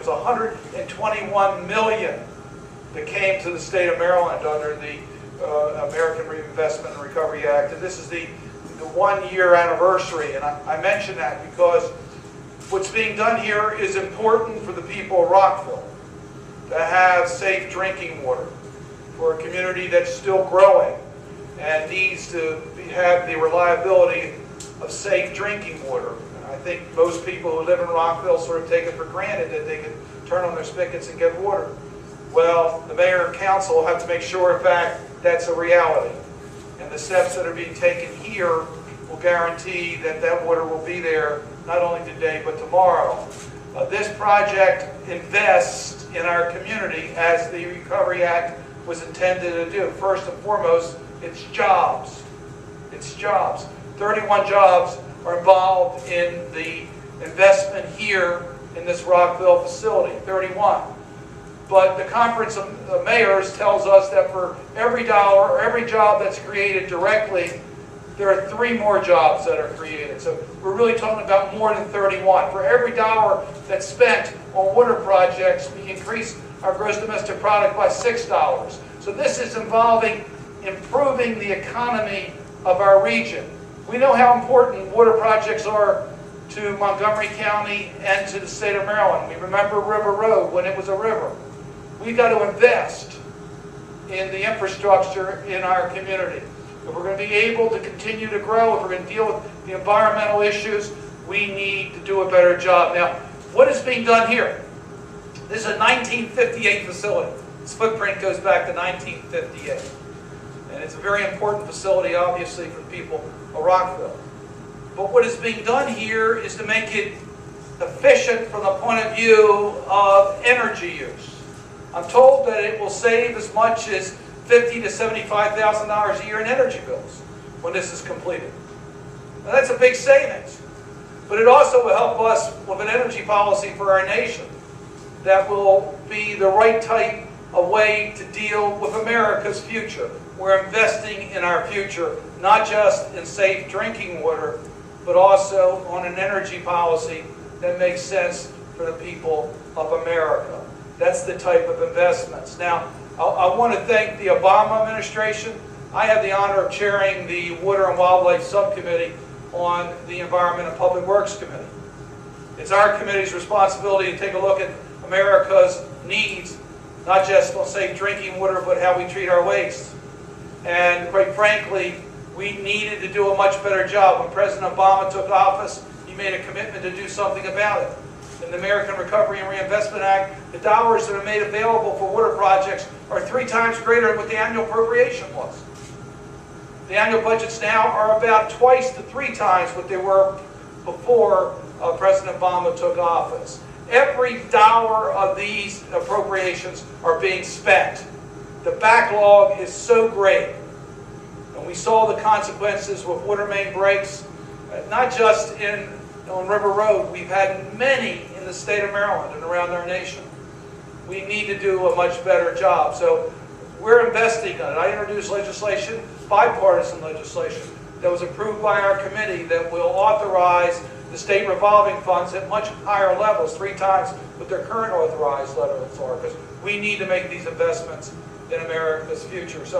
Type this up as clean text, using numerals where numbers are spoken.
121 million that came to the state of Maryland under the American Reinvestment and Recovery Act. And this is the 1-year anniversary. And I mention that because what's being done here is important for the people of Rockville to have safe drinking water for a community that's still growing and needs to have the reliability of safe drinking water. And I think most people who live in Rockville sort of take it for granted that they can turn on their spigots and get water. Well, the mayor and council have to make sure, in fact, that's a reality. And the steps that are being taken here will guarantee that that water will be there not only today but tomorrow. This project invests in our community as the Recovery Act was intended to do. First and foremost, it's jobs. It's jobs. 31 jobs are involved in the investment here in this Rockville facility, 31. But the Conference of Mayors tells us that for every dollar or every job that's created directly, there are 3 more jobs that are created. So we're really talking about more than 31. For every dollar that's spent on water projects, we increase our gross domestic product by $6. So this is involving improving the economy of our region. We know how important water projects are to Montgomery County and to the state of Maryland. We remember River Road when it was a river. We've got to invest in the infrastructure in our community. If we're going to be able to continue to grow, if we're going to deal with the environmental issues, we need to do a better job. Now, what is being done here? This is a 1958 facility. Its footprint goes back to 1958. And it's a very important facility, obviously, for the people of Rockville. But what is being done here is to make it efficient from the point of view of energy use. I'm told that it will save as much as $50,000 to $75,000 a year in energy bills when this is completed. Now that's a big savings. But it also will help us with an energy policy for our nation that will be the right type of way to deal with America's future. We're investing in our future, not just in safe drinking water, but also on an energy policy that makes sense for the people of America. That's the type of investments. Now, I want to thank the Obama administration. I have the honor of chairing the Water and Wildlife Subcommittee on the Environment and Public Works Committee. It's our committee's responsibility to take a look at America's needs, not just on safe drinking water, but how we treat our waste. And quite frankly, we needed to do a much better job. When President Obama took office, he made a commitment to do something about it. In the American Recovery and Reinvestment Act, the dollars that are made available for water projects are 3 times greater than what the annual appropriation was. The annual budgets now are about twice to 3 times what they were before President Obama took office. Every dollar of these appropriations are being spent. The backlog is so great. And we saw the consequences with water main breaks, not just on River Road. We've had many in the state of Maryland and around our nation. We need to do a much better job. So we're investing in it. I introduced legislation, bipartisan legislation, that was approved by our committee that will authorize the state revolving funds at much higher levels, 3 times what their current authorized levels are, because we need to make these investments in America's future. So